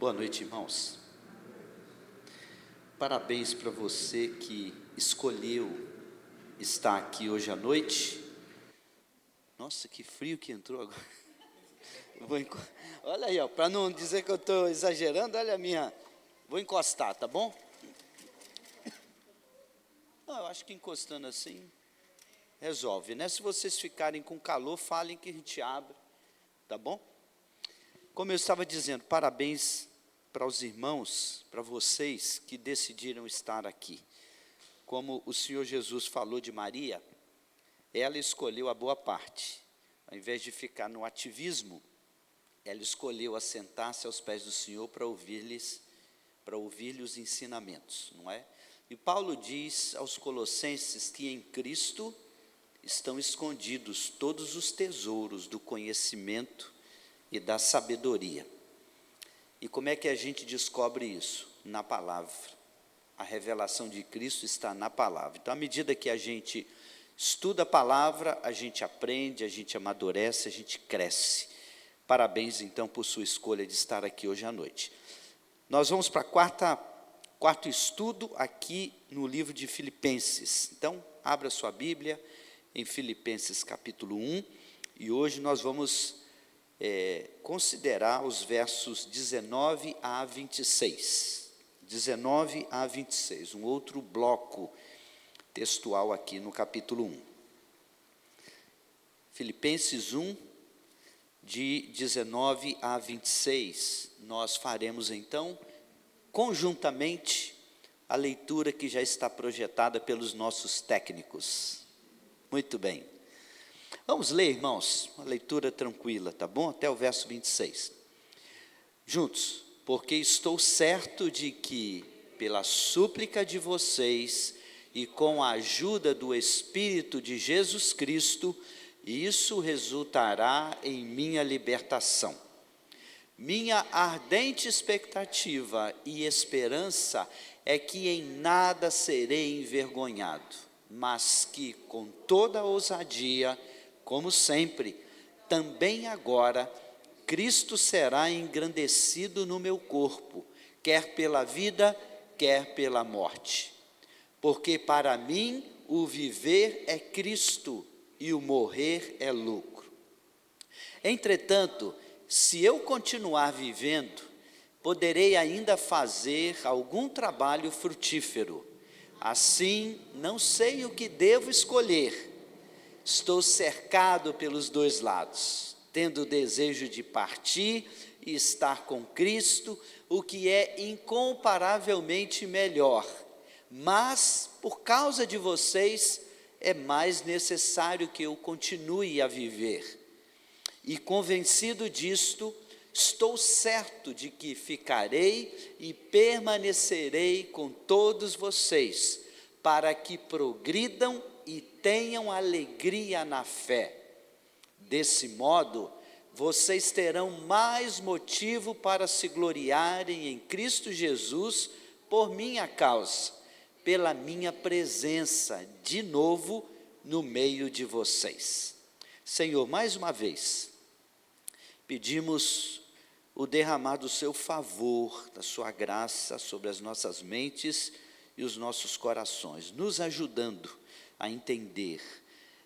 Boa noite, irmãos. Parabéns para você que escolheu estar aqui hoje à noite. Nossa, que frio que entrou agora. Olha aí, para não dizer que eu estou exagerando, olha a minha. Vou encostar, tá bom? Não, eu acho que encostando assim resolve, né? Se vocês ficarem com calor, falem que a gente abre, tá bom? Como eu estava dizendo, parabéns para os irmãos, para vocês que decidiram estar aqui. Como o Senhor Jesus falou de Maria, ela escolheu a boa parte. Ao invés de ficar no ativismo, ela escolheu assentar-se aos pés do Senhor para ouvir-lhe os ensinamentos, não é? E Paulo diz aos Colossenses que em Cristo estão escondidos todos os tesouros do conhecimento e da sabedoria. E como é que a gente descobre isso? Na palavra. A revelação de Cristo está na palavra. Então, à medida que a gente estuda a palavra, a gente aprende, a gente amadurece, a gente cresce. Parabéns, então, por sua escolha de estar aqui hoje à noite. Nós vamos para quarto estudo aqui no livro de Filipenses. Então, abra sua Bíblia em Filipenses capítulo 1, e hoje nós vamos considerar os versos 19 a 26. 19 a 26, um outro bloco textual aqui no capítulo 1. Filipenses 1, de 19 a 26, nós faremos então, conjuntamente, a leitura que já está projetada pelos nossos técnicos. Muito bem. Vamos ler, irmãos, uma leitura tranquila, tá bom? Até o verso 26. Juntos. Porque estou certo de que, pela súplica de vocês e com a ajuda do Espírito de Jesus Cristo, isso resultará em minha libertação. Minha ardente expectativa e esperança é que em nada serei envergonhado, mas que com toda ousadia, como sempre, também agora, Cristo será engrandecido no meu corpo, quer pela vida, quer pela morte. Porque para mim o viver é Cristo e o morrer é lucro. Entretanto, se eu continuar vivendo, poderei ainda fazer algum trabalho frutífero. Assim, não sei o que devo escolher. Estou cercado pelos dois lados, tendo o desejo de partir e estar com Cristo, o que é incomparavelmente melhor. Mas, por causa de vocês, é mais necessário que eu continue a viver. E convencido disto, estou certo de que ficarei e permanecerei com todos vocês, para que progridam e tenham alegria na fé. Desse modo, vocês terão mais motivo para se gloriarem em Cristo Jesus por minha causa, pela minha presença de novo no meio de vocês. Senhor, mais uma vez, pedimos o derramar do seu favor, da sua graça sobre as nossas mentes e os nossos corações, nos ajudando a entender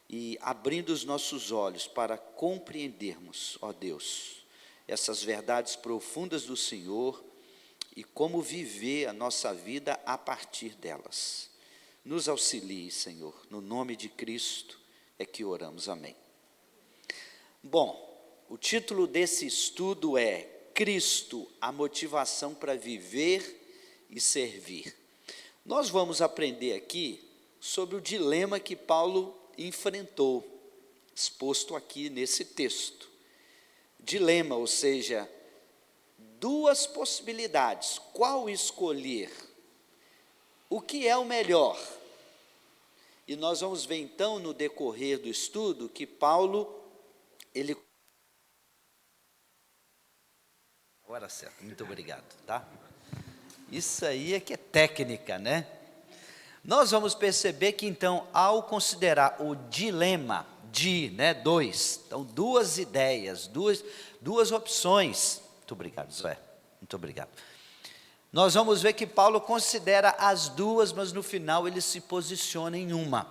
e abrindo os nossos olhos para compreendermos, ó Deus, essas verdades profundas do Senhor e como viver a nossa vida a partir delas. Nos auxilie, Senhor, no nome de Cristo é que oramos, amém. Bom, o título desse estudo é Cristo, a motivação para viver e servir. Nós vamos aprender aqui sobre o dilema que Paulo enfrentou, exposto aqui nesse texto. Dilema, ou seja, duas possibilidades, qual escolher? O que é o melhor? E nós vamos ver então no decorrer do estudo que Paulo, ele... Agora certo, muito obrigado, tá? Isso aí é que é técnica, né? Nós vamos perceber que então, ao considerar o dilema dois, então duas ideias, duas opções. Muito obrigado, Zé. Muito obrigado. Nós vamos ver que Paulo considera as duas, mas no final ele se posiciona em uma.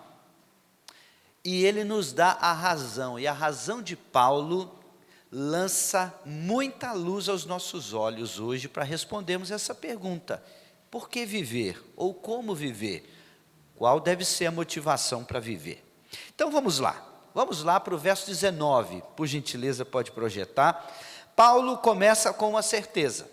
E ele nos dá a razão, e a razão de Paulo lança muita luz aos nossos olhos hoje para respondermos essa pergunta: por que viver? Ou como viver? Qual deve ser a motivação para viver? Então vamos lá para o verso 19, por gentileza pode projetar. Paulo começa com uma certeza: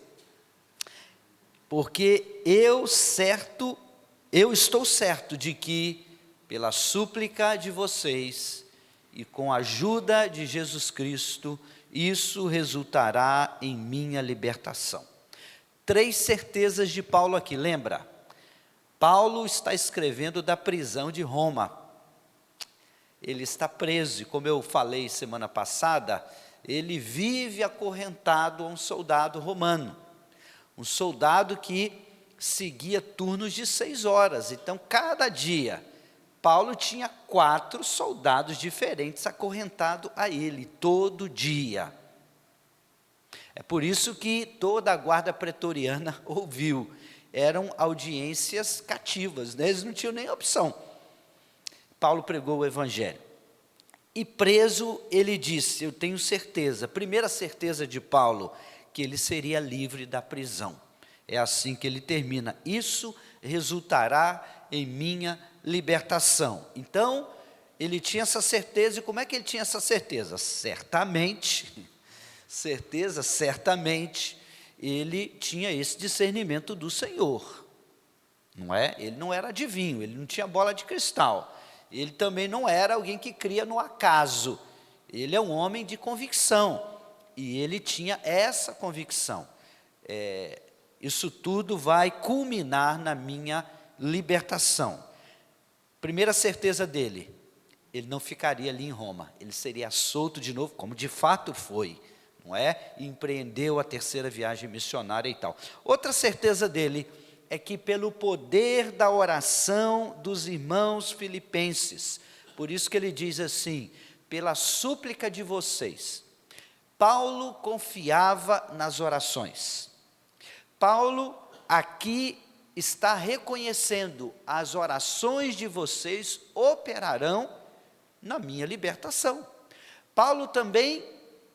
porque eu estou certo de que, pela súplica de vocês e com a ajuda de Jesus Cristo, isso resultará em minha libertação. 3 certezas de Paulo aqui, lembra? Paulo está escrevendo da prisão de Roma. Ele está preso, e como eu falei semana passada, ele vive acorrentado a um soldado romano. Um soldado que seguia turnos de 6 horas. Então, cada dia, Paulo tinha 4 soldados diferentes acorrentados a ele, todo dia. É por isso que toda a guarda pretoriana ouviu. Eram audiências cativas, né? Eles não tinham nem opção. Paulo pregou o evangelho. E preso, ele disse, eu tenho certeza, primeira certeza de Paulo, que ele seria livre da prisão. É assim que ele termina: isso resultará em minha libertação. Então, ele tinha essa certeza. E como é que ele tinha essa certeza? Certamente, ele tinha esse discernimento do Senhor, não é? Ele não era adivinho, ele não tinha bola de cristal, ele também não era alguém que cria no acaso, ele é um homem de convicção, e ele tinha essa convicção: isso tudo vai culminar na minha libertação. Primeira certeza dele: ele não ficaria ali em Roma, ele seria solto de novo, como de fato foi, não é? E empreendeu a 3ª viagem missionária e tal. Outra certeza dele é que, pelo poder da oração dos irmãos filipenses, por isso que ele diz assim: pela súplica de vocês. Paulo confiava nas orações. Paulo aqui está reconhecendo: as orações de vocês operarão na minha libertação. Paulo também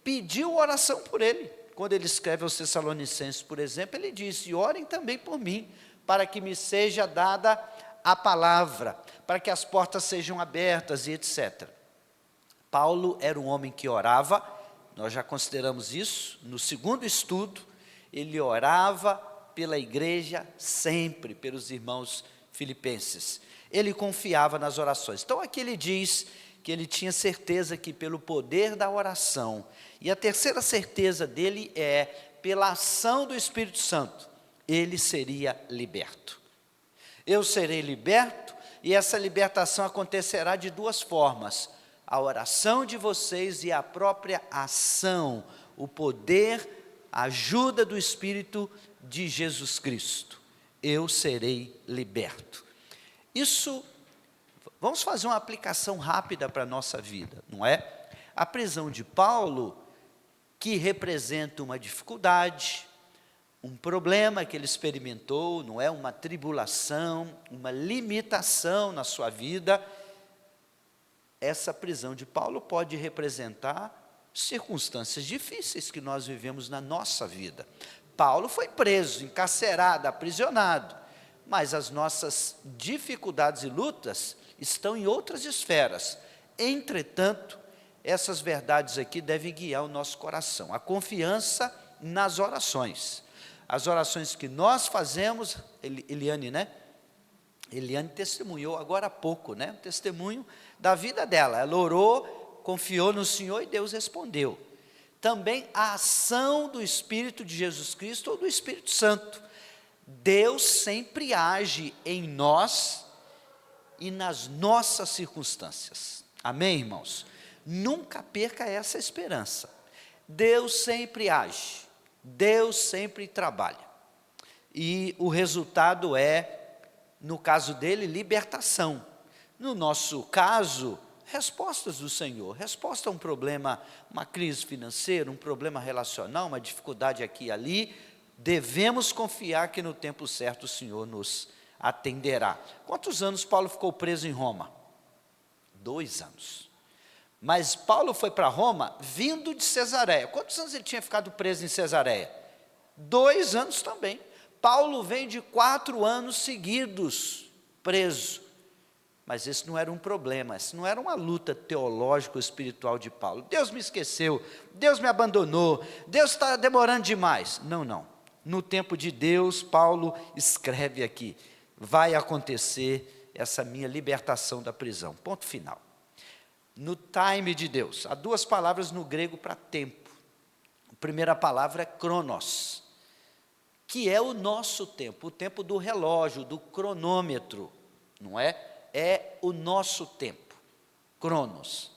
pediu oração por ele. Quando ele escreve aos Tessalonicenses, por exemplo, ele disse: orem também por mim, para que me seja dada a palavra, para que as portas sejam abertas e etc. Paulo era um homem que orava, nós já consideramos isso no 2º estudo. Ele orava pela igreja sempre, pelos irmãos filipenses. Ele confiava nas orações. Então aqui ele diz que ele tinha certeza que, pelo poder da oração, e a terceira certeza dele é, pela ação do Espírito Santo, ele seria liberto. Eu serei liberto, e essa libertação acontecerá de 2 formas: a oração de vocês e a própria ação, o poder, a ajuda do Espírito de Jesus Cristo. Eu serei liberto. Isso, vamos fazer uma aplicação rápida para a nossa vida, não é? A prisão de Paulo, que representa uma dificuldade, um problema que ele experimentou, não é? Uma tribulação, uma limitação na sua vida. Essa prisão de Paulo pode representar circunstâncias difíceis que nós vivemos na nossa vida. Paulo foi preso, encarcerado, aprisionado, mas as nossas dificuldades e lutas estão em outras esferas. Entretanto, essas verdades aqui devem guiar o nosso coração. A confiança nas orações. As orações que nós fazemos, Eliane, né? Eliane testemunhou agora há pouco, né? O testemunho da vida dela. Ela orou, confiou no Senhor e Deus respondeu. Também a ação do Espírito de Jesus Cristo ou do Espírito Santo. Deus sempre age em nós e nas nossas circunstâncias. Amém, irmãos? Nunca perca essa esperança. Deus sempre age, Deus sempre trabalha. E o resultado é, no caso dele, libertação. No nosso caso, respostas do Senhor. Resposta a um problema, uma crise financeira, um problema relacional, uma dificuldade aqui e ali. devemos confiar que no tempo certo o Senhor nos atenderá. Quantos anos Paulo ficou preso em Roma? 2 anos. Mas Paulo foi para Roma vindo de Cesareia. Quantos anos ele tinha ficado preso em Cesareia? 2 anos também. Paulo vem de 4 anos seguidos preso. Mas esse não era um problema, isso não era uma luta teológico-espiritual de Paulo. Deus me esqueceu, Deus me abandonou, Deus está demorando demais. Não, não. No tempo de Deus, Paulo escreve aqui, vai acontecer essa minha libertação da prisão. Ponto final. No time de Deus. Há 2 palavras no grego para tempo. A primeira palavra é cronos, que é o nosso tempo, o tempo do relógio, do cronômetro, não é? É o nosso tempo, cronos.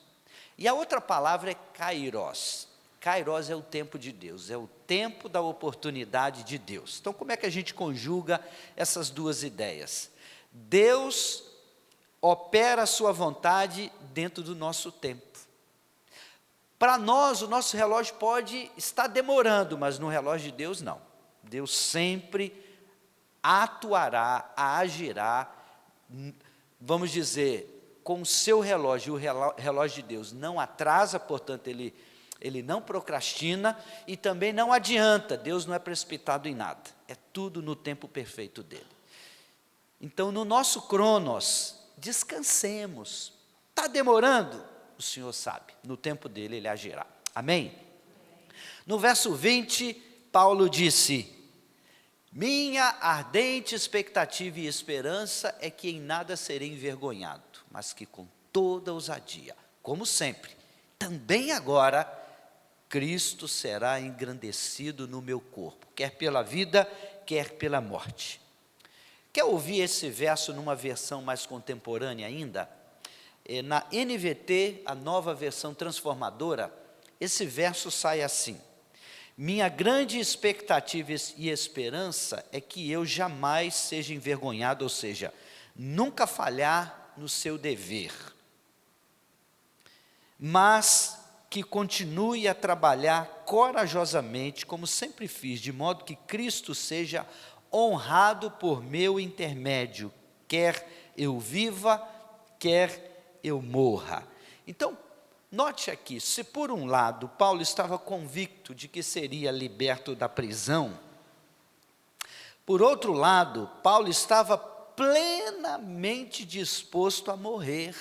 E a outra palavra é kairos. Kairos é o tempo de Deus, é o tempo da oportunidade de Deus. Então, como é que a gente conjuga essas 2 ideias? Deus opera a sua vontade dentro do nosso tempo. Para nós, o nosso relógio pode estar demorando, mas no relógio de Deus, não. Deus sempre atuará, agirá, vamos dizer, com o seu relógio, o relógio de Deus não atrasa, portanto, ele não procrastina e também não adianta, Deus não é precipitado em nada, é tudo no tempo perfeito dele. Então, no nosso cronos, descansemos. Está demorando? O Senhor sabe, no tempo dele ele agirá. Amém? No verso 20, Paulo disse: minha ardente expectativa e esperança é que em nada serei envergonhado, mas que com toda ousadia, como sempre, também agora, Cristo será engrandecido no meu corpo, quer pela vida, quer pela morte. Quer ouvir esse verso numa versão mais contemporânea ainda? Na NVT, a nova versão transformadora, esse verso sai assim: minha grande expectativa e esperança é que eu jamais seja envergonhado, ou seja, nunca falhar no seu dever, mas que continue a trabalhar corajosamente, como sempre fiz, de modo que Cristo seja honrado por meu intermédio, quer eu viva, quer eu morra. Então, note aqui, se por um lado Paulo estava convicto de que seria liberto da prisão, por outro lado, Paulo estava plenamente disposto a morrer.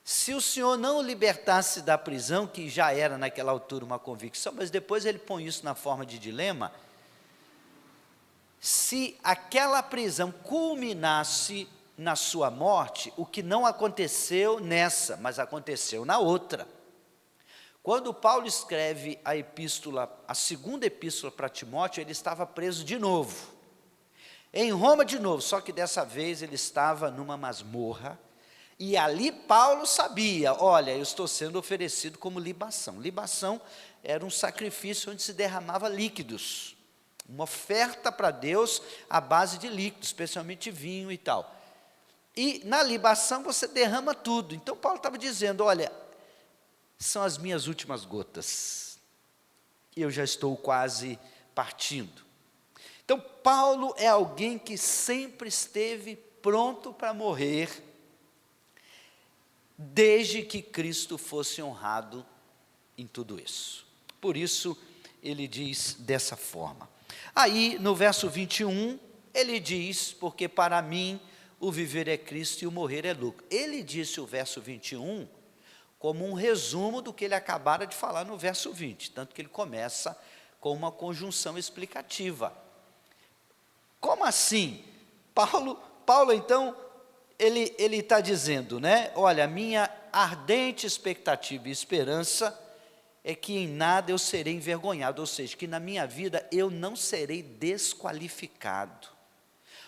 Se o Senhor não o libertasse da prisão, que já era naquela altura uma convicção, mas depois ele põe isso na forma de dilema, se aquela prisão culminasse na sua morte, o que não aconteceu nessa, mas aconteceu na outra. Quando Paulo escreve a epístola, a segunda epístola para Timóteo, ele estava preso de novo, em Roma de novo, só que dessa vez ele estava numa masmorra, e ali Paulo sabia, olha, eu estou sendo oferecido como libação. Libação era um sacrifício onde se derramava líquidos, uma oferta para Deus à base de líquidos, especialmente vinho e tal. E na libação você derrama tudo. Então Paulo estava dizendo, olha, são as minhas últimas gotas, e eu já estou quase partindo. Então Paulo é alguém que sempre esteve pronto para morrer, desde que Cristo fosse honrado em tudo isso. Por isso ele diz dessa forma. Aí no verso 21, ele diz, porque para mim o viver é Cristo e o morrer é lucro. Ele disse o verso 21 como um resumo do que ele acabara de falar no verso 20, tanto que ele começa com uma conjunção explicativa. Como assim? Paulo então, ele está dizendo, né? Olha, a minha ardente expectativa e esperança é que em nada eu serei envergonhado, ou seja, que na minha vida eu não serei desqualificado,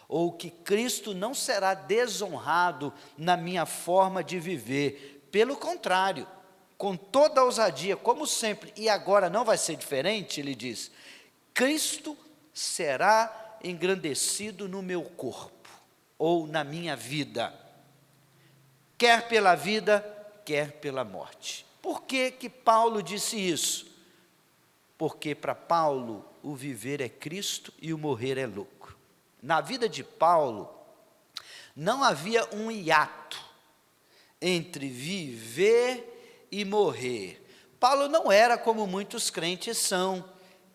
ou que Cristo não será desonrado na minha forma de viver. Pelo contrário, com toda a ousadia, como sempre, e agora não vai ser diferente, ele diz, Cristo será engrandecido no meu corpo, ou na minha vida, quer pela vida, quer pela morte. Por que que Paulo disse isso? porque para Paulo o viver é Cristo e o morrer é lucro. Na vida de Paulo, não havia um hiato entre viver e morrer. Paulo não era como muitos crentes são,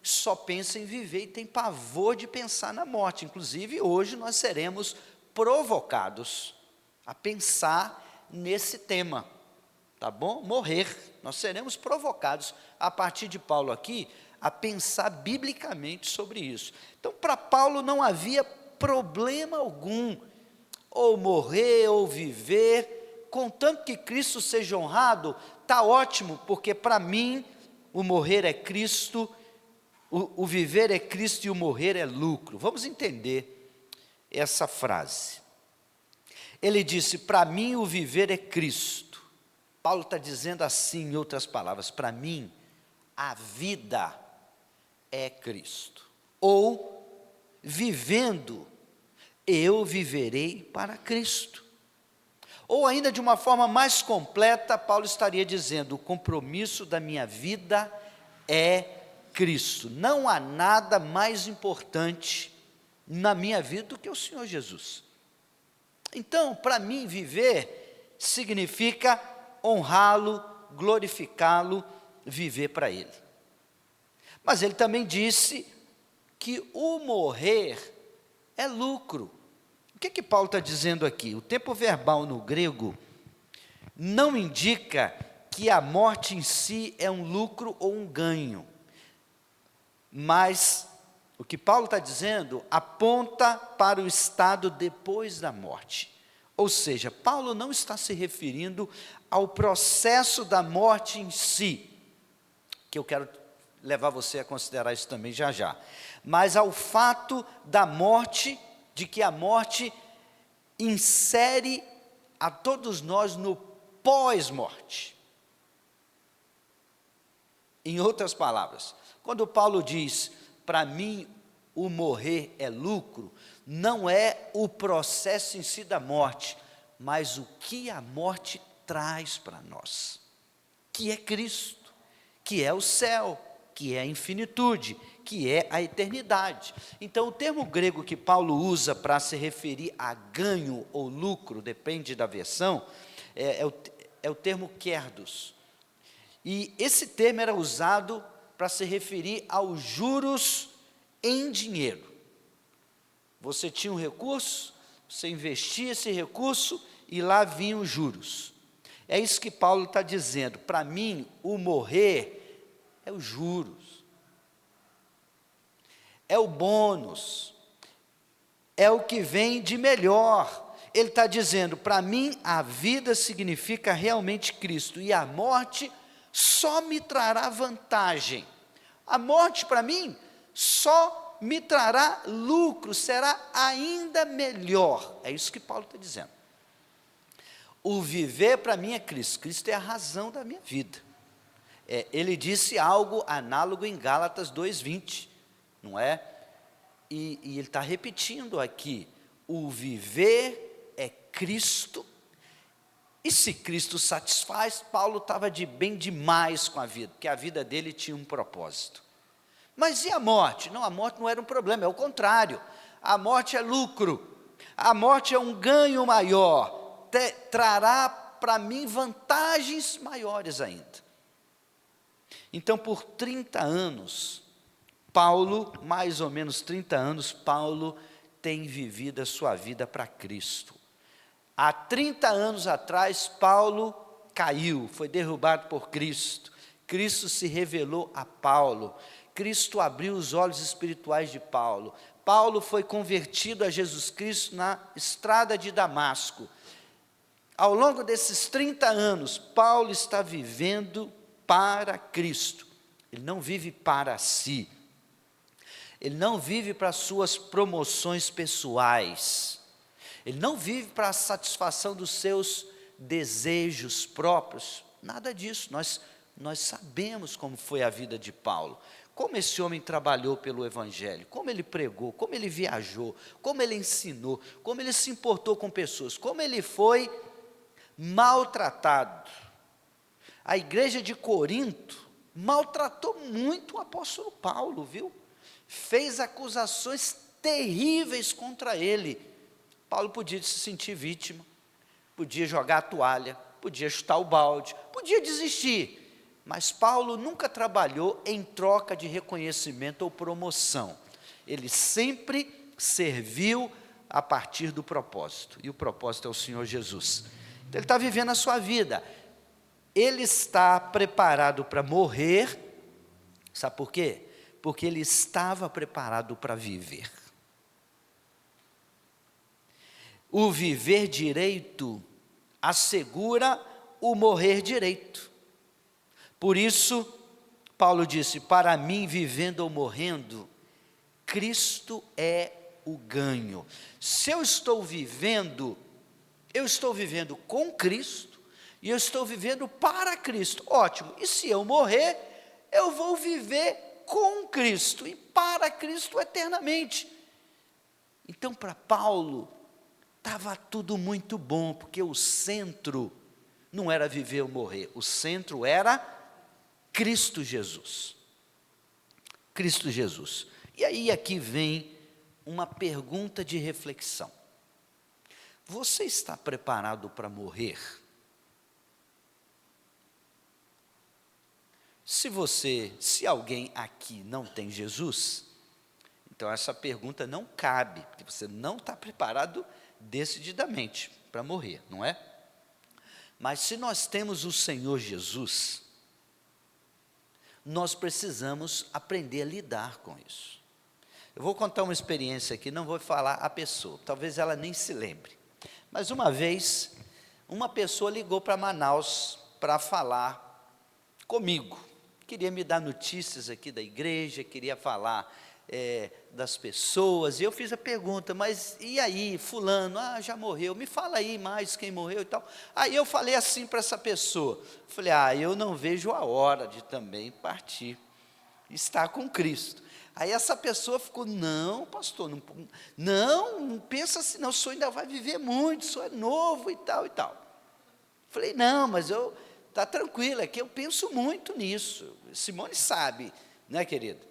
só pensa em viver e tem pavor de pensar na morte. Inclusive, hoje nós seremos provocados a pensar nesse tema, tá bom? Morrer. Nós seremos provocados, a partir de Paulo aqui, a pensar biblicamente sobre isso. Então, para Paulo não havia problema algum, ou morrer ou viver, contanto que Cristo seja honrado, está ótimo, porque para mim o morrer é Cristo, o viver é Cristo e o morrer é lucro. Vamos entender essa frase. Ele disse, para mim o viver é Cristo. Paulo está dizendo assim, em outras palavras, para mim a vida é Cristo. Ou, vivendo, eu viverei para Cristo. Ou ainda de uma forma mais completa, Paulo estaria dizendo, o compromisso da minha vida é Cristo. Não há nada mais importante na minha vida do que o Senhor Jesus. Então, para mim, viver significa honrá-lo, glorificá-lo, viver para Ele. Mas ele também disse que o morrer é lucro. O que Paulo está dizendo aqui? O tempo verbal no grego não indica que a morte em si é um lucro ou um ganho. Mas o que Paulo está dizendo aponta para o estado depois da morte. Ou seja, Paulo não está se referindo ao processo da morte em si, que eu quero levar você a considerar isso também já já, mas ao fato da morte, de que a morte insere a todos nós no pós-morte. Em outras palavras, quando Paulo diz, para mim o morrer é lucro, não é o processo em si da morte, mas o que a morte traz para nós, que é Cristo, que é o céu, que é a infinitude, que é a eternidade. Então, o termo grego que Paulo usa para se referir a ganho ou lucro, depende da versão, é o termo kerdos. E esse termo era usado para se referir aos juros em dinheiro. Você tinha um recurso, você investia esse recurso e lá vinham os juros. É isso que Paulo está dizendo. Para mim, o morrer é os juros, é o bônus, é o que vem de melhor. Ele está dizendo, para mim a vida significa realmente Cristo, e a morte só me trará vantagem. A morte para mim só me trará lucro, será ainda melhor. É isso que Paulo está dizendo. O viver para mim é Cristo, Cristo é a razão da minha vida. Ele disse algo análogo em Gálatas 2:20, não é? E ele está repetindo aqui, o viver é Cristo, e se Cristo satisfaz, Paulo estava de bem demais com a vida, porque a vida dele tinha um propósito. Mas e a morte? Não, a morte não era um problema, é o contrário, a morte é lucro, a morte é um ganho maior, trará para mim vantagens maiores ainda. Então, por 30 anos, Paulo, mais ou menos 30 anos, Paulo tem vivido a sua vida para Cristo. Há 30 anos atrás, Paulo caiu, foi derrubado por Cristo. Cristo se revelou a Paulo. Cristo abriu os olhos espirituais de Paulo. Paulo foi convertido a Jesus Cristo na estrada de Damasco. Ao longo desses 30 anos, Paulo está vivendo para Cristo. Ele não vive para si. Ele não vive para suas promoções pessoais. Ele não vive para a satisfação dos seus desejos próprios. Nada disso. Nós sabemos como foi a vida de Paulo. Como esse homem trabalhou pelo Evangelho, como ele pregou, como ele viajou, como ele ensinou, como ele se importou com pessoas, como ele foi maltratado. A igreja de Corinto maltratou muito o apóstolo Paulo, viu? Fez acusações terríveis contra ele. Paulo podia se sentir vítima, podia jogar a toalha, podia chutar o balde, podia desistir. Mas Paulo nunca trabalhou em troca de reconhecimento ou promoção. Ele sempre serviu a partir do propósito. E o propósito é o Senhor Jesus. Então, ele está vivendo a sua vida. Ele está preparado para morrer. Sabe por quê? Porque ele estava preparado para viver. O viver direito assegura o morrer direito. Por isso, Paulo disse: para mim, vivendo ou morrendo, Cristo é o ganho. Se eu estou vivendo com Cristo, e eu estou vivendo para Cristo. Ótimo. E se eu morrer, eu vou viver com Cristo e para Cristo eternamente. Então, para Paulo, estava tudo muito bom, porque o centro não era viver ou morrer, o centro era Cristo Jesus. Cristo Jesus. E aí aqui vem uma pergunta de reflexão. Você está preparado para morrer? Se alguém aqui não tem Jesus, então essa pergunta não cabe, porque você não está preparado decididamente para morrer, não é? Mas se nós temos o Senhor Jesus, nós precisamos aprender a lidar com isso. Eu vou contar uma experiência aqui, não vou falar a pessoa, talvez ela nem se lembre. Mas uma vez, uma pessoa ligou para Manaus para falar comigo. Queria me dar notícias aqui da igreja, queria falar das pessoas. E eu fiz a pergunta: mas e aí, fulano? Já morreu, me fala aí mais quem morreu e tal. Aí eu falei assim para essa pessoa, falei: eu não vejo a hora de também partir, estar com Cristo. Aí essa pessoa ficou: não, pastor, não pensa assim, não, o senhor ainda vai viver muito, o senhor é novo e tal e tal. Falei: não, mas está tranquilo, é que eu penso muito nisso. Simone sabe, né, querida?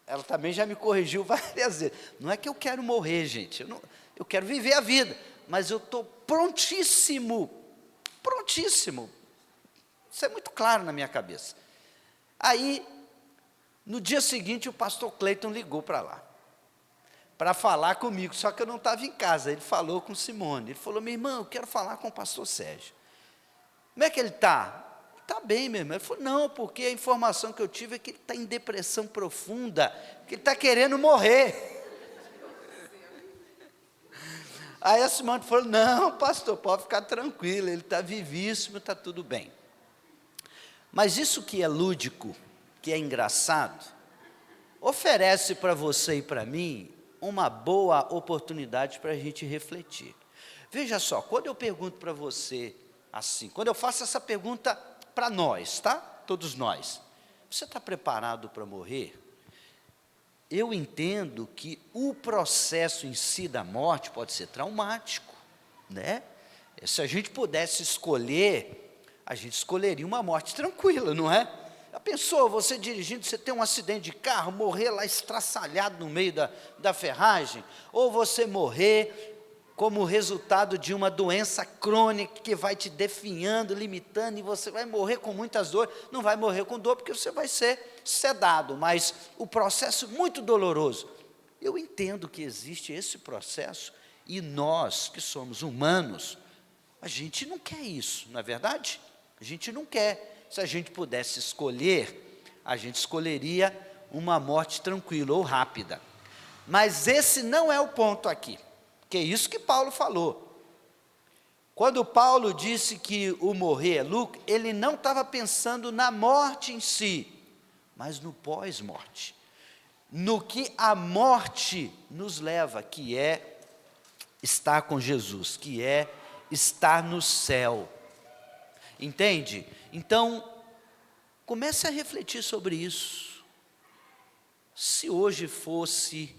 Ela também já me corrigiu várias vezes. Não é que eu quero morrer, gente, eu quero viver a vida, mas eu estou prontíssimo, isso é muito claro na minha cabeça. Aí, no dia seguinte, o pastor Cleiton ligou para lá, para falar comigo, só que eu não estava em casa. Ele falou com Simone, ele falou: minha irmã, eu quero falar com o pastor Sérgio. Como é que ele está? Está bem, meu irmão. Ele falou: não, porque a informação que eu tive é que ele está em depressão profunda, que ele está querendo morrer. Aí a Simone falou: não, pastor, pode ficar tranquilo, ele está vivíssimo, está tudo bem. Mas isso que é lúdico, que é engraçado, oferece para você e para mim uma boa oportunidade para a gente refletir. Veja só, quando eu pergunto para você assim, quando eu faço essa pergunta para nós, tá? Todos nós, você está preparado para morrer? Eu entendo que o processo em si da morte pode ser traumático, né? Se a gente pudesse escolher, a gente escolheria uma morte tranquila, não é? Já pensou, você dirigindo, você tem um acidente de carro, morrer lá estraçalhado no meio da ferragem, ou você morrer como resultado de uma doença crônica que vai te definhando, limitando, e você vai morrer com muitas dores. Não vai morrer com dor porque você vai ser sedado, mas o processo é muito doloroso. Eu entendo que existe esse processo, e nós que somos humanos, a gente não quer isso, não é verdade? A gente não quer. Se a gente pudesse escolher, a gente escolheria uma morte tranquila ou rápida. Mas esse não é o ponto aqui, que é isso que Paulo falou. Quando Paulo disse que o morrer é lucro, ele não estava pensando na morte em si, mas no pós-morte, no que a morte nos leva, que é estar com Jesus, que é estar no céu. Entende? Então, comece a refletir sobre isso. Se hoje fosse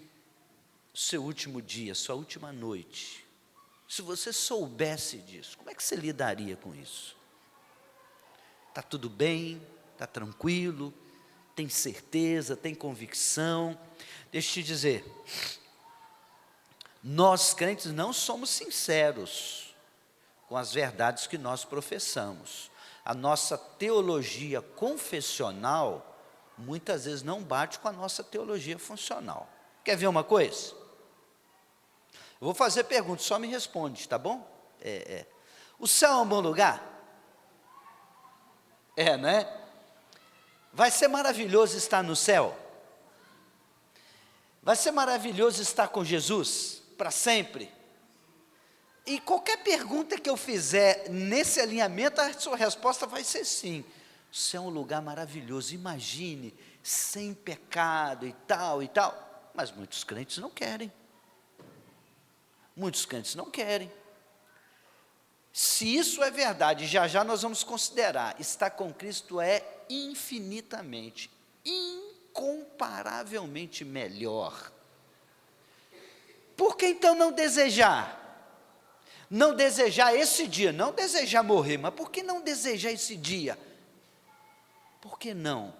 seu último dia, sua última noite, se você soubesse disso, como é que você lidaria com isso? Está tudo bem? está tranquilo, tem certeza, tem convicção. Deixa eu te dizer, nós crentes não somos sinceros com as verdades que nós professamos. A nossa teologia confessional muitas vezes não bate com a nossa teologia funcional. Quer ver uma coisa? Eu vou fazer perguntas, só me responde, tá bom? O céu é um bom lugar? Né? Vai ser maravilhoso estar no céu? Vai ser maravilhoso estar com Jesus para sempre? E qualquer pergunta que eu fizer nesse alinhamento, a sua resposta vai ser sim. O céu é um lugar maravilhoso, imagine, sem pecado e tal e tal. Mas muitos crentes não querem. Muitos crentes não querem. Se isso é verdade, já nós vamos considerar, estar com Cristo é infinitamente, incomparavelmente melhor. Por que então não desejar? Não desejar esse dia, não desejar morrer, mas por que não desejar esse dia? Por que não?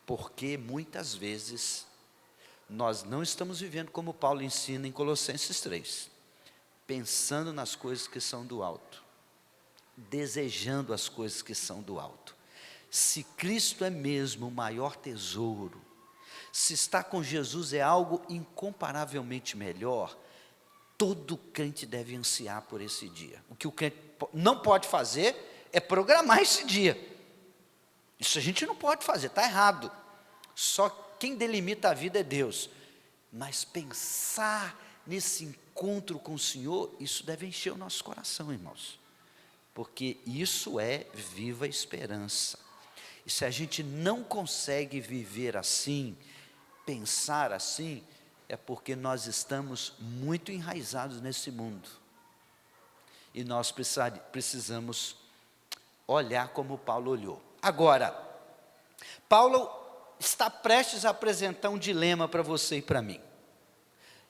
Porque muitas vezes nós não estamos vivendo como Paulo ensina em Colossenses 3, pensando nas coisas que são do alto, desejando as coisas que são do alto. Se Cristo é mesmo o maior tesouro, se estar com Jesus é algo incomparavelmente melhor, todo crente deve ansiar por esse dia. O que o crente não pode fazer é programar esse dia. Isso a gente não pode fazer, está errado. Só quem delimita a vida é Deus. Mas pensar nesse encontro com o Senhor, isso deve encher o nosso coração, irmãos. Porque isso é viva esperança. E se a gente não consegue viver assim, pensar assim, é porque nós estamos muito enraizados nesse mundo. E nós precisamos olhar como Paulo olhou. Agora, Paulo está prestes a apresentar um dilema para você e para mim.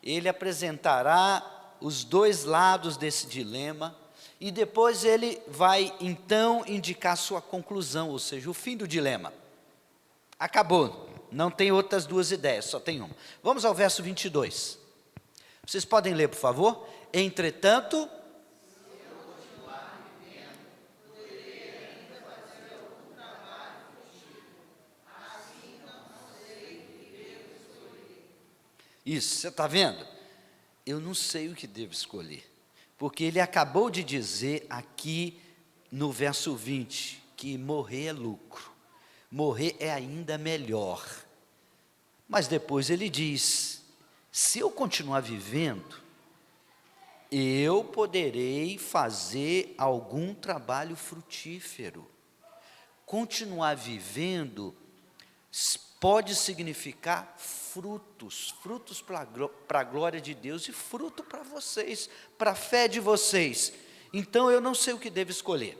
Ele apresentará os dois lados desse dilema, e depois ele vai então indicar sua conclusão, ou seja, o fim do dilema. Acabou, não tem outras duas ideias, só tem uma. Vamos ao verso 22. Vocês podem ler, por favor? Entretanto, isso, você está vendo? Eu não sei o que devo escolher, porque ele acabou de dizer aqui no verso 20, que morrer é lucro, morrer é ainda melhor. Mas depois ele diz, se eu continuar vivendo, eu poderei fazer algum trabalho frutífero. Continuar vivendo pode significar frutos para a glória de Deus e fruto para vocês, para a fé de vocês. Então eu não sei o que devo escolher.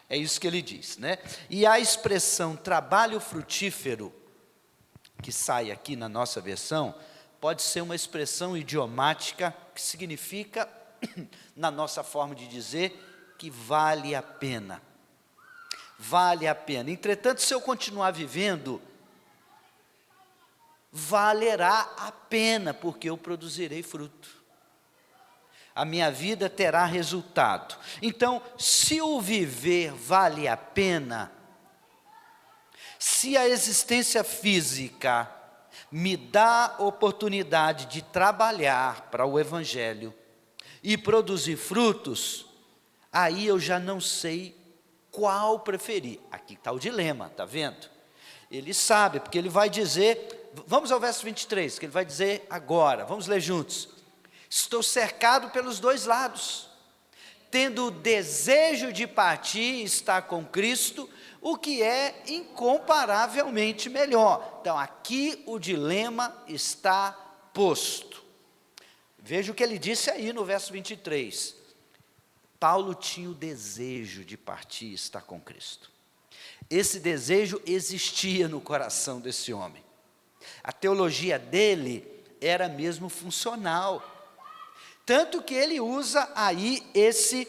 É isso que ele diz, né? E a expressão trabalho frutífero, que sai aqui na nossa versão, pode ser uma expressão idiomática que significa, na nossa forma de dizer, que vale a pena. Vale a pena. Entretanto, se eu continuar vivendo, valerá a pena, porque eu produzirei fruto. A minha vida terá resultado. Então, se o viver vale a pena, se a existência física me dá oportunidade de trabalhar para o Evangelho e produzir frutos, aí eu já não sei qual preferir. Aqui está o dilema, está vendo? Ele sabe, porque ele vai dizer, vamos ao verso 23, que ele vai dizer agora, vamos ler juntos. Estou cercado pelos dois lados, tendo o desejo de partir e estar com Cristo, o que é incomparavelmente melhor. Então aqui o dilema está posto. Veja o que ele disse aí no verso 23. Paulo tinha o desejo de partir e estar com Cristo. Esse desejo existia no coração desse homem. A teologia dele era mesmo funcional. Tanto que ele usa aí esse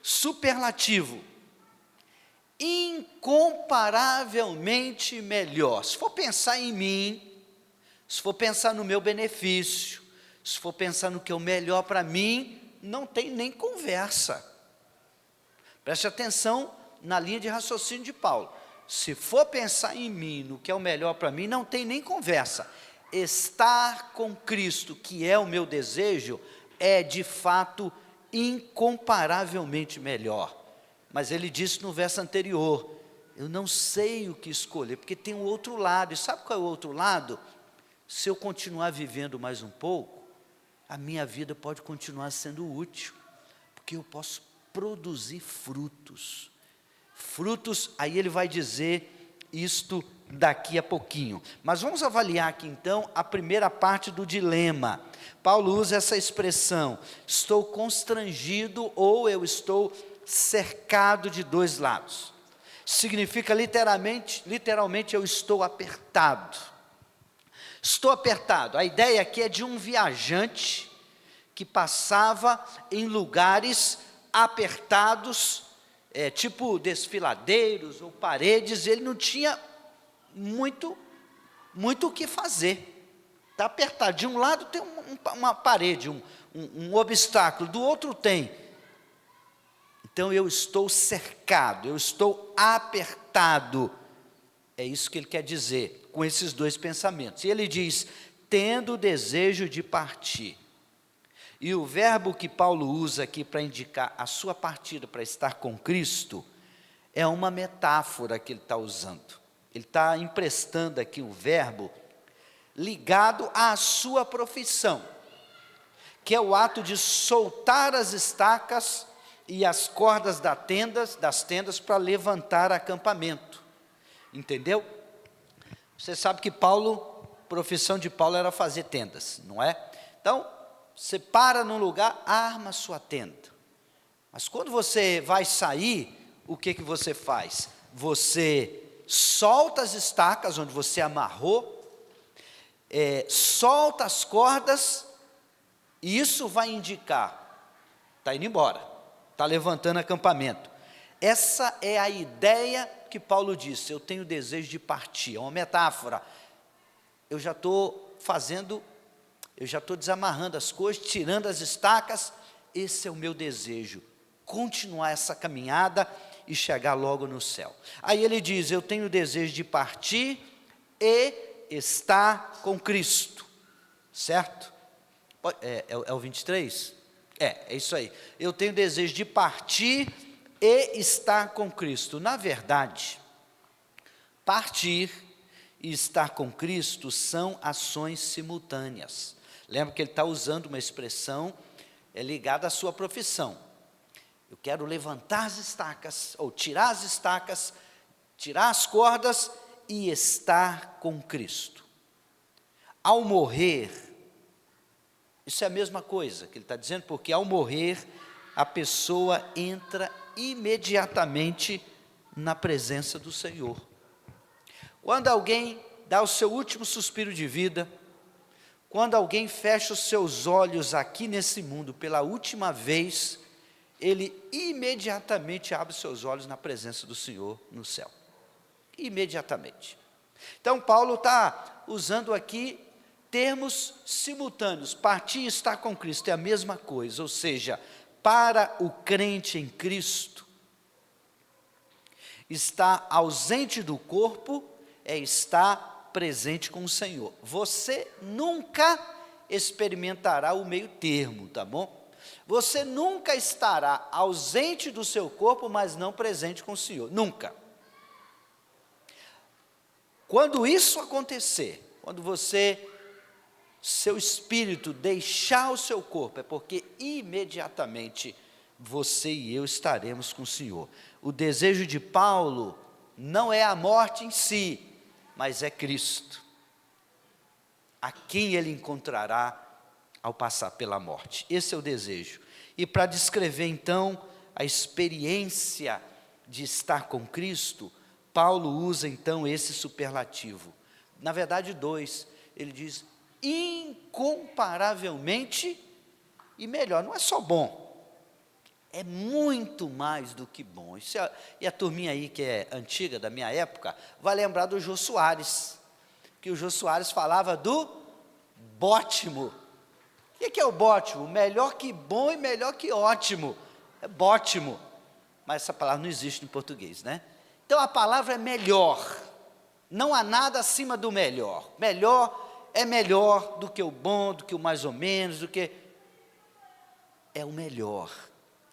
superlativo. incomparavelmente melhor. Se for pensar em mim, se for pensar no meu benefício, se for pensar no que é o melhor para mim, não tem nem conversa. Preste atenção na linha de raciocínio de Paulo. Se for pensar em mim, no que é o melhor para mim, não tem nem conversa. Estar com Cristo, que é o meu desejo, é de fato incomparavelmente melhor. Mas ele disse no verso anterior, eu não sei o que escolher, porque tem o outro lado. E sabe qual é o outro lado? Se eu continuar vivendo mais um pouco, a minha vida pode continuar sendo útil, porque eu posso produzir frutos. Frutos, aí ele vai dizer isto daqui a pouquinho. Mas vamos avaliar aqui então a primeira parte do dilema. Paulo usa essa expressão, estou constrangido ou eu estou cercado de dois lados. Significa literalmente eu estou apertado. Estou apertado. A ideia aqui é de um viajante que passava em lugares apertados, tipo desfiladeiros ou paredes, ele não tinha muito o que fazer. Está apertado. De um lado tem uma parede, um obstáculo, do outro tem. Então eu estou cercado, eu estou apertado. É isso que ele quer dizer com esses dois pensamentos. E ele diz, tendo o desejo de partir. E o verbo que Paulo usa aqui para indicar a sua partida para estar com Cristo, é uma metáfora que ele está usando. Ele está emprestando aqui o verbo ligado à sua profissão, que é o ato de soltar as estacas e as cordas das tendas para levantar acampamento. Entendeu? Você sabe que profissão de Paulo era fazer tendas, não é? Então, você para num lugar, arma sua tenda. Mas quando você vai sair, o que você faz? Você solta as estacas onde você amarrou, solta as cordas, e isso vai indicar, está indo embora, está levantando acampamento. Essa é a ideia que Paulo disse, eu tenho desejo de partir, é uma metáfora. Eu já estou desamarrando as coisas, tirando as estacas, esse é o meu desejo, continuar essa caminhada e chegar logo no céu. Aí ele diz, eu tenho desejo de partir e estar com Cristo, certo? É o 23? É isso aí. Eu tenho desejo de partir e estar com Cristo. Na verdade, partir e estar com Cristo são ações simultâneas. Lembra que ele está usando uma expressão ligada à sua profissão. Eu quero levantar as estacas, ou tirar as estacas, tirar as cordas e estar com Cristo. Ao morrer, isso é a mesma coisa que ele está dizendo, porque ao morrer, a pessoa entra imediatamente na presença do Senhor. Quando alguém dá o seu último suspiro de vida, quando alguém fecha os seus olhos aqui nesse mundo pela última vez, ele imediatamente abre os seus olhos na presença do Senhor no céu. Imediatamente. Então Paulo está usando aqui termos simultâneos, partir e estar com Cristo é a mesma coisa, ou seja, para o crente em Cristo, estar ausente do corpo é estar presente com o Senhor. Você nunca experimentará o meio termo, tá bom? Você nunca estará ausente do seu corpo, mas não presente com o Senhor, nunca. Quando isso acontecer, quando seu espírito deixar o seu corpo, é porque imediatamente você e eu estaremos com o Senhor. O desejo de Paulo não é a morte em si, mas é Cristo, a quem ele encontrará ao passar pela morte. Esse é o desejo. E para descrever então a experiência de estar com Cristo, Paulo usa então esse superlativo. Na verdade, dois. Ele diz incomparavelmente e melhor. Não é só bom, é muito mais do que bom. E a turminha aí que é antiga, da minha época, vai lembrar do Jô Soares, que o Jô Soares falava do bótimo. O que é o bótimo? Melhor que bom e melhor que ótimo. É bótimo. Mas essa palavra não existe em português, né? Então a palavra é melhor. Não há nada acima do melhor. Melhor é melhor do que o bom, do que o mais ou menos, do que... É o melhor.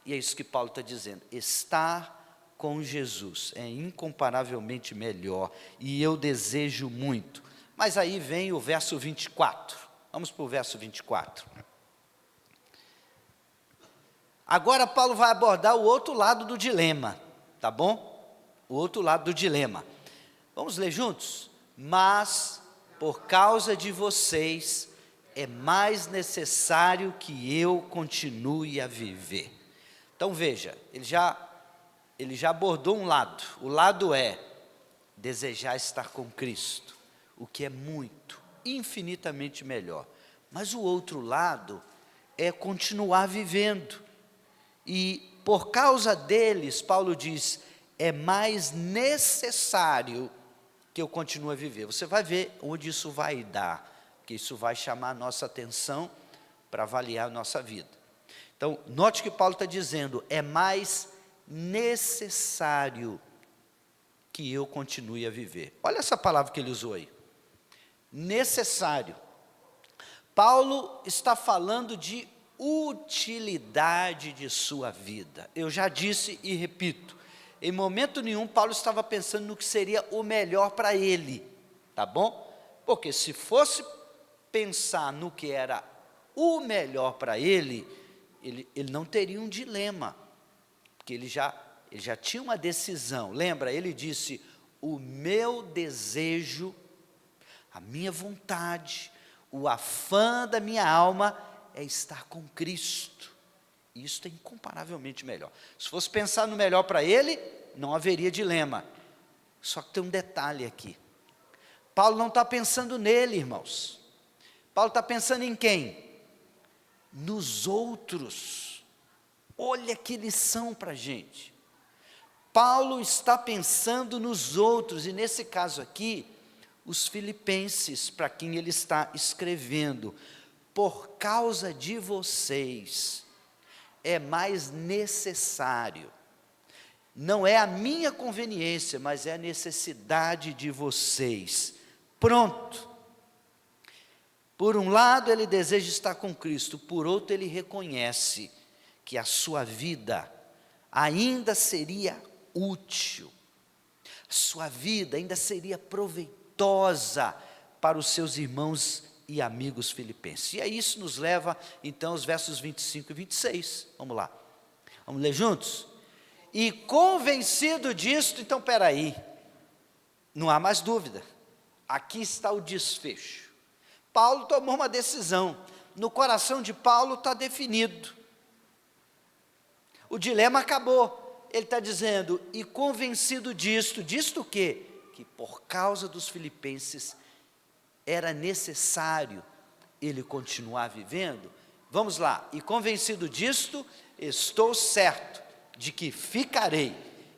E é isso que Paulo está dizendo. Estar com Jesus é incomparavelmente melhor. E eu desejo muito. Mas aí vem o verso 24. Vamos para o verso 24. Agora Paulo vai abordar o outro lado do dilema. Tá bom? O outro lado do dilema. Vamos ler juntos? Mas, por causa de vocês, é mais necessário que eu continue a viver. Então veja, ele já abordou um lado. O lado é desejar estar com Cristo, o que é muito, infinitamente melhor. Mas o outro lado é continuar vivendo. E por causa deles, Paulo diz, é mais necessário que eu continue a viver. Você vai ver onde isso vai dar, que isso vai chamar a nossa atenção para avaliar a nossa vida. Então, note que Paulo está dizendo, é mais necessário que eu continue a viver. Olha essa palavra que ele usou aí. Necessário. Paulo está falando de utilidade de sua vida. Eu já disse e repito, em momento nenhum Paulo estava pensando no que seria o melhor para ele, tá bom? Porque se fosse pensar no que era o melhor para ele não teria um dilema, porque ele já tinha uma decisão. Lembra, ele disse, o meu desejo, a minha vontade, o afã da minha alma é estar com Cristo. Isso é incomparavelmente melhor. Se fosse pensar no melhor para ele, não haveria dilema. Só que tem um detalhe aqui. Paulo não está pensando nele, irmãos. Paulo está pensando em quem? Nos outros. Olha que lição para a gente. Paulo está pensando nos outros, e nesse caso aqui, os filipenses, para quem ele está escrevendo. Por causa de vocês, é mais necessário. Não é a minha conveniência, mas é a necessidade de vocês. Pronto. Por um lado, ele deseja estar com Cristo, por outro, ele reconhece que a sua vida ainda seria útil, a sua vida ainda seria proveitosa para os seus irmãos e amigos filipenses. E aí isso nos leva, então, aos versos 25 e 26. Vamos lá. Vamos ler juntos? E convencido disto, então, espera aí, não há mais dúvida. Aqui está o desfecho. Paulo tomou uma decisão. No coração de Paulo está definido. O dilema acabou. Ele está dizendo, e convencido disto o quê? Que por causa dos filipenses era necessário ele continuar vivendo. Vamos lá, e convencido disto, estou certo de que ficarei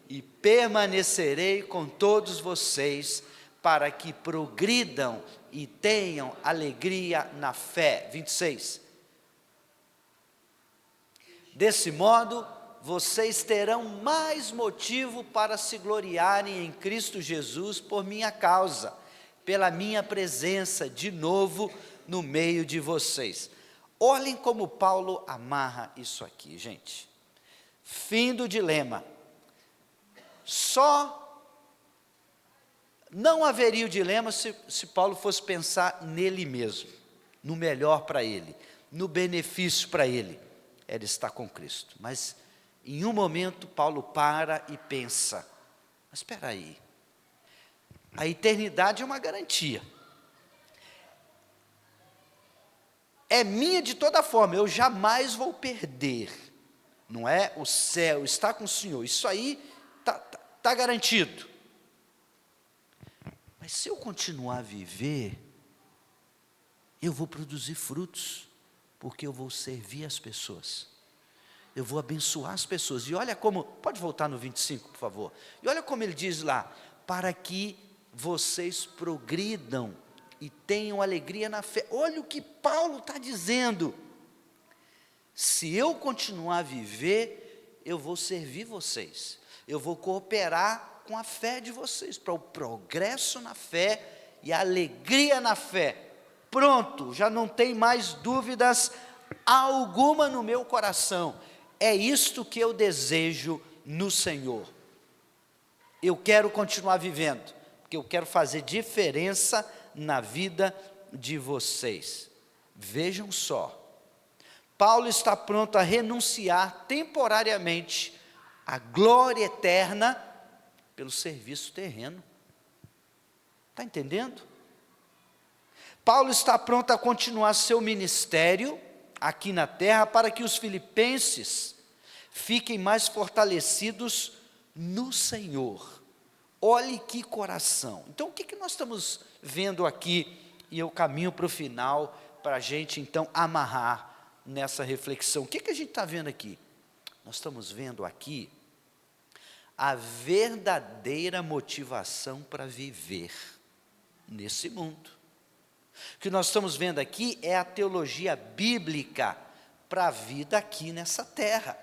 e permanecerei com todos vocês, para que progridam e tenham alegria na fé. 26. Desse modo, vocês terão mais motivo para se gloriarem em Cristo Jesus por minha causa, pela minha presença de novo no meio de vocês. Olhem como Paulo amarra isso aqui, gente. Fim do dilema. Só não haveria o dilema se Paulo fosse pensar nele mesmo, no melhor para ele, no benefício para ele, era estar com Cristo. Mas em um momento Paulo para e pensa, mas espera aí, a eternidade é uma garantia, é minha de toda forma, eu jamais vou perder, não é? O céu, estar com o Senhor, isso aí está garantido. Mas se eu continuar a viver, eu vou produzir frutos, porque eu vou servir as pessoas. eu vou abençoar as pessoas. E olha como, pode voltar no 25, por favor. E olha como ele diz lá, para que vocês progridam e tenham alegria na fé. Olha o que Paulo está dizendo. Se eu continuar a viver, eu vou servir vocês. Eu vou cooperar com a fé de vocês, para o progresso na fé e a alegria na fé. Pronto, já não tem mais dúvidas alguma no meu coração. É isto que eu desejo no Senhor. Eu quero continuar vivendo, porque eu quero fazer diferença na vida de vocês. Vejam só, Paulo está pronto a renunciar temporariamente à glória eterna pelo serviço terreno. Está entendendo? Paulo está pronto a continuar seu ministério aqui na terra para que os filipenses fiquem mais fortalecidos no Senhor. Olhe que coração. Então, o que nós estamos vendo aqui? E eu caminho para o final, para a gente, então, amarrar nessa reflexão. O que a gente está vendo aqui? Nós estamos vendo aqui a verdadeira motivação para viver nesse mundo. O que nós estamos vendo aqui é a teologia bíblica para a vida aqui nessa terra.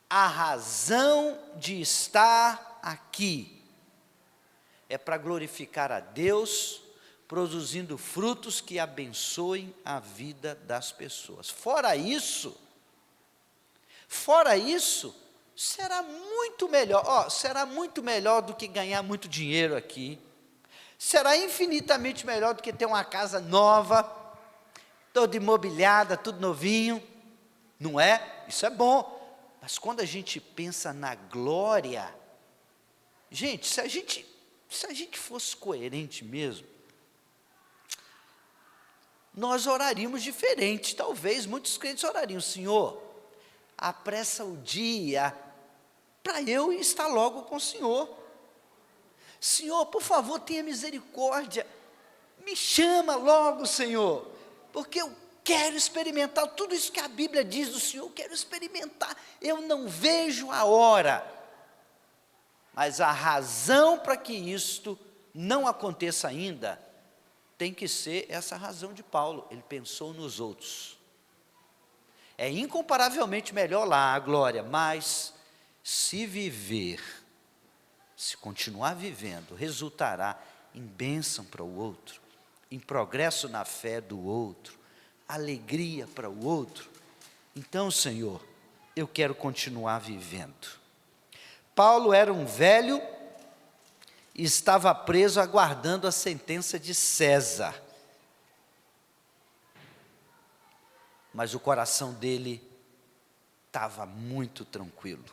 A razão de estar aqui é para glorificar a Deus, produzindo frutos que abençoem a vida das pessoas. Fora isso, será muito melhor, será muito melhor do que ganhar muito dinheiro aqui, será infinitamente melhor do que ter uma casa nova, toda imobiliada, tudo novinho, não é? Isso é bom, mas quando a gente pensa na glória, gente, se a gente fosse coerente mesmo, nós oraríamos diferente. Talvez muitos crentes orariam: Senhor, apressa o dia para eu estar logo com o Senhor. Senhor, por favor, tenha misericórdia, me chama logo, Senhor, porque eu quero experimentar tudo isso que a Bíblia diz do Senhor, eu quero experimentar, eu não vejo a hora. Mas a razão para que isto não aconteça ainda, tem que ser essa razão de Paulo. Ele pensou nos outros. É incomparavelmente melhor lá a glória, mas se viver, se continuar vivendo, resultará em bênção para o outro, em progresso na fé do outro, alegria para o outro. Então, Senhor, eu quero continuar vivendo. Paulo era um velho e estava preso aguardando a sentença de César. Mas o coração dele estava muito tranquilo.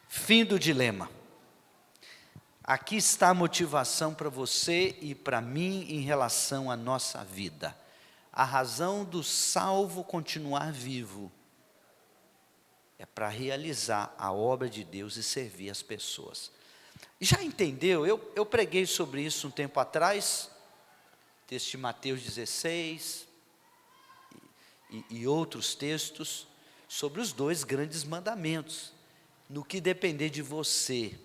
Fim do dilema. Aqui está a motivação para você e para mim em relação à nossa vida. A razão do salvo continuar vivo é para realizar a obra de Deus e servir as pessoas. Já entendeu? Eu preguei sobre isso um tempo atrás, texto de Mateus 16 e outros textos, sobre os 2 grandes mandamentos. No que depender de você,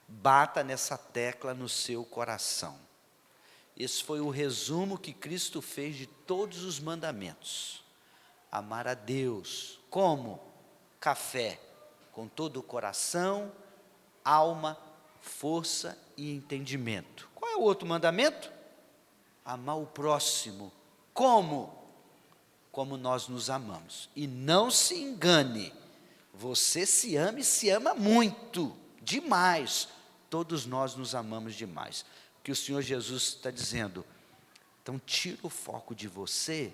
bata nessa tecla no seu coração. Esse foi o resumo que Cristo fez de todos os mandamentos. Amar a Deus, como? Café, com todo o coração, alma, força e entendimento. Qual é o outro mandamento? Amar o próximo. Como? Como nós nos amamos. E não se engane, você se ama e se ama muito, demais. Todos nós nos amamos demais. O que o Senhor Jesus está dizendo: então tira o foco de você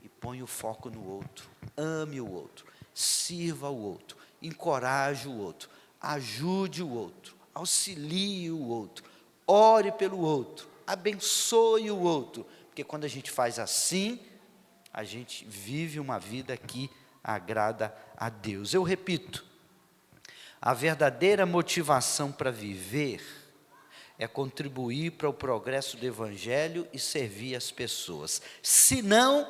e põe o foco no outro. Ame o outro, sirva o outro, encoraje o outro, ajude o outro, auxilie o outro, ore pelo outro, abençoe o outro, porque quando a gente faz assim, a gente vive uma vida que agrada a Deus. Eu repito, a verdadeira motivação para viver é contribuir para o progresso do Evangelho e servir as pessoas. Senão,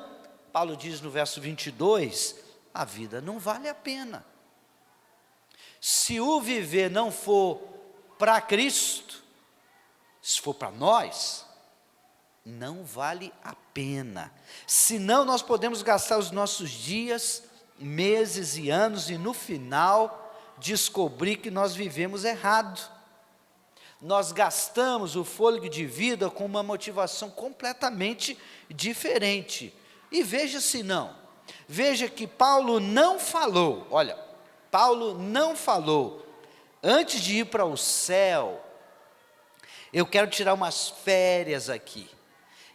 Paulo diz no verso 22, a vida não vale a pena. Se o viver não for para Cristo, se for para nós, não vale a pena. Senão nós podemos gastar os nossos dias, meses e anos e no final descobrir que nós vivemos errado. Nós gastamos o fôlego de vida com uma motivação completamente diferente. E veja se não. Veja que Paulo não falou, olha, Paulo não falou, antes de ir para o céu, eu quero tirar umas férias aqui.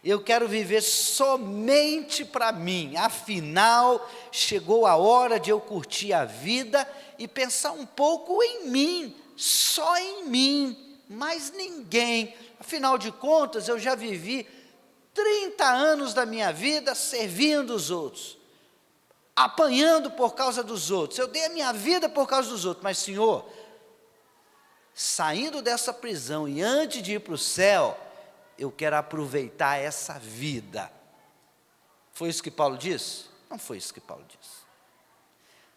Eu quero viver somente para mim. Afinal, chegou a hora de eu curtir a vida e pensar um pouco em mim, só em mim, mais ninguém. Afinal de contas, eu já vivi 30 anos da minha vida servindo os outros, apanhando por causa dos outros. Eu dei a minha vida por causa dos outros, mas Senhor, saindo dessa prisão e antes de ir para o céu, eu quero aproveitar essa vida. Foi isso que Paulo disse? Não foi isso que Paulo disse.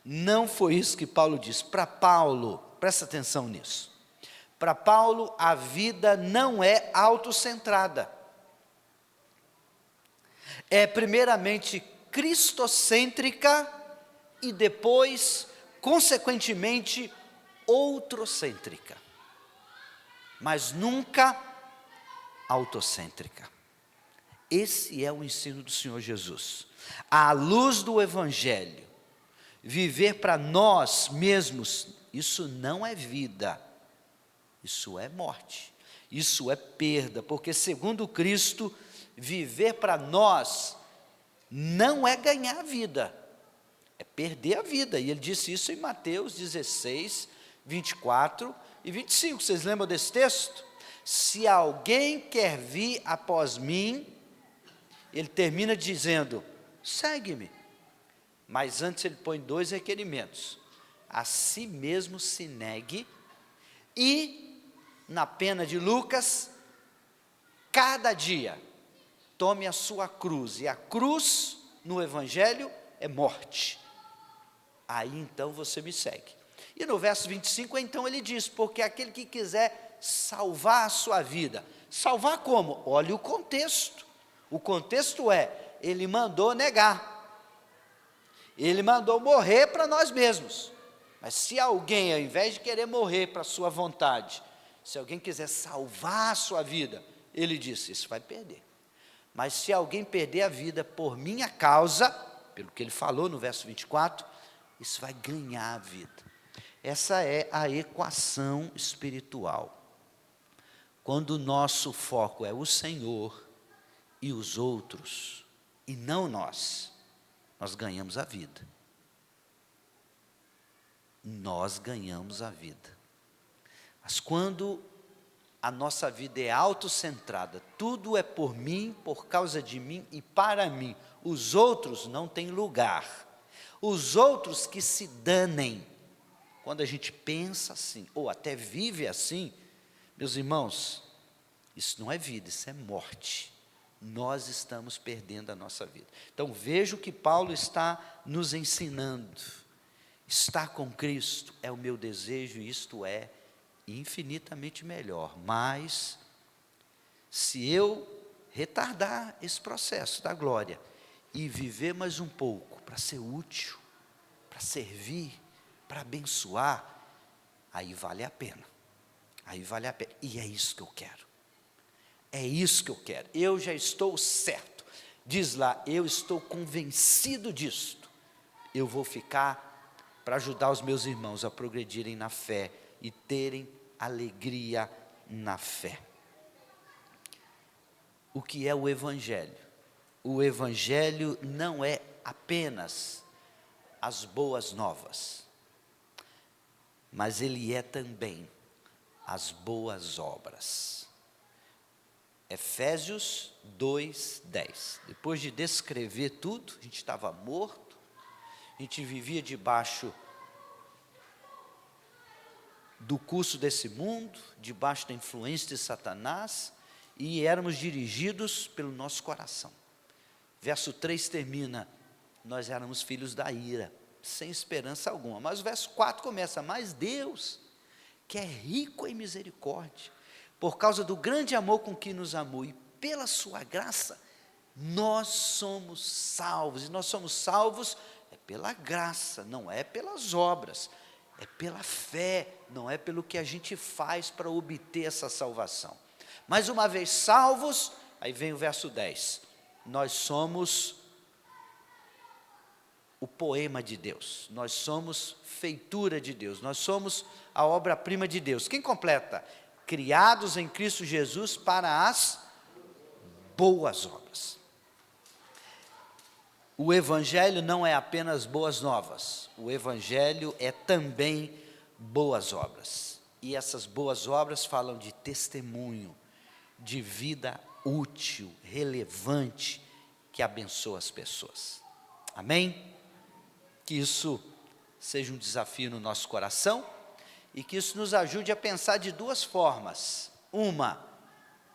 Não foi isso que Paulo disse. Para Paulo, presta atenção nisso. Para Paulo, a vida não é autocentrada. É primeiramente cristocêntrica e depois, consequentemente, outrocêntrica. Mas nunca autocêntrica. Esse é o ensino do Senhor Jesus. À luz do Evangelho, viver para nós mesmos, isso não é vida, isso é morte, isso é perda, porque segundo Cristo, viver para nós não é ganhar a vida, é perder a vida. E ele disse isso em Mateus 16, 24 e 25. Vocês lembram desse texto? Se alguém quer vir após mim, ele termina dizendo, segue-me. Mas antes ele põe 2 requerimentos. A si mesmo se negue e, na pena de Lucas, cada dia, tome a sua cruz. E a cruz, no Evangelho, é morte. Aí então você me segue. E no verso 25, então ele diz, porque aquele que quiser salvar a sua vida. Salvar como? Olha o contexto. O contexto é, ele mandou negar. Ele mandou morrer para nós mesmos. Mas se alguém, ao invés de querer morrer para a sua vontade, se alguém quiser salvar a sua vida, ele disse, isso vai perder. Mas se alguém perder a vida por minha causa, pelo que ele falou no verso 24, isso vai ganhar a vida. Essa é a equação espiritual. Quando o nosso foco é o Senhor e os outros, e não nós ganhamos a vida. Nós ganhamos a vida. Mas quando a nossa vida é autocentrada, tudo é por mim, por causa de mim e para mim, os outros não têm lugar. Os outros que se danem. Quando a gente pensa assim, ou até vive assim, meus irmãos, isso não é vida, isso é morte. Nós estamos perdendo a nossa vida. Então veja o que Paulo está nos ensinando. Estar com Cristo é o meu desejo, isto é infinitamente melhor. Mas, se eu retardar esse processo da glória e viver mais um pouco para ser útil, para servir, para abençoar, aí vale a pena. Aí vale a pena. E é isso que eu quero. É isso que eu quero. Eu já estou certo. Diz lá, eu estou convencido disto. Eu vou ficar para ajudar os meus irmãos a progredirem na fé e terem alegria na fé. O que é o Evangelho? O Evangelho não é apenas as boas novas, mas ele é também as boas obras. Efésios 2:10. Depois de descrever tudo, a gente estava morto, a gente vivia debaixo do curso desse mundo, debaixo da influência de Satanás, e éramos dirigidos pelo nosso coração. Verso 3 termina: nós éramos filhos da ira, sem esperança alguma. Mas o verso 4 começa: mas Deus, que é rico em misericórdia, por causa do grande amor com que nos amou, e pela sua graça, nós somos salvos. E nós somos salvos pela graça, não é pelas obras, é pela fé, não é pelo que a gente faz para obter essa salvação. Mais uma vez salvos, aí vem o verso 10, nós somos o poema de Deus, nós somos feitura de Deus, nós somos a obra-prima de Deus. Quem completa? Criados em Cristo Jesus para as boas obras. O Evangelho não é apenas boas novas, o Evangelho é também boas obras. E essas boas obras falam de testemunho, de vida útil, relevante, que abençoa as pessoas. Amém? Que isso seja um desafio no nosso coração e que isso nos ajude a pensar de duas formas. Uma,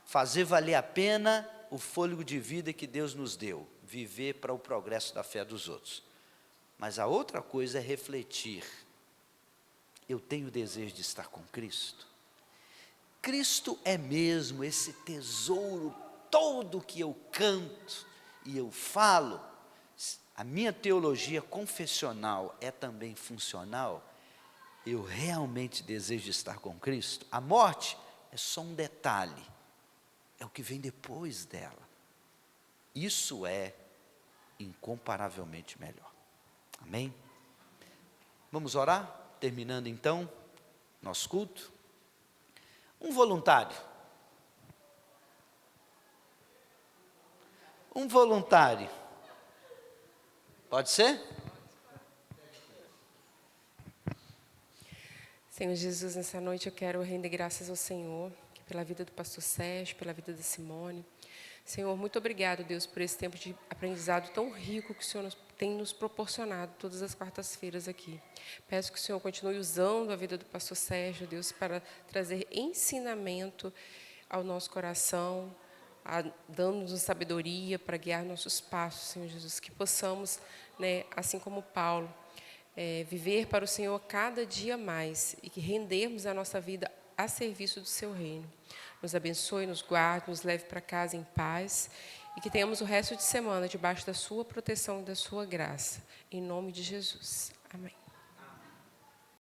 fazer valer a pena o fôlego de vida que Deus nos deu, viver para o progresso da fé dos outros. Mas a outra coisa é refletir: eu tenho desejo de estar com Cristo? Cristo é mesmo esse tesouro todo que eu canto e eu falo? A minha teologia confessional é também funcional? Eu realmente desejo estar com Cristo? A morte é só um detalhe, é o que vem depois dela. Isso é incomparavelmente melhor. Amém? Vamos orar, terminando então nosso culto. Um voluntário. Um voluntário. Pode ser? Senhor Jesus, nessa noite eu quero render graças ao Senhor, pela vida do pastor Sérgio, pela vida da Simone. Senhor, muito obrigado, Deus, por esse tempo de aprendizado tão rico que o Senhor tem nos proporcionado todas as quartas-feiras aqui. Peço que o Senhor continue usando a vida do pastor Sérgio, Deus, para trazer ensinamento ao nosso coração, dando-nos sabedoria para guiar nossos passos, Senhor Jesus, que possamos, assim como Paulo, viver para o Senhor cada dia mais e que rendermos a nossa vida a serviço do seu reino. Nos abençoe, nos guarde, nos leve para casa em paz e que tenhamos o resto de semana debaixo da sua proteção e da sua graça. Em nome de Jesus. Amém.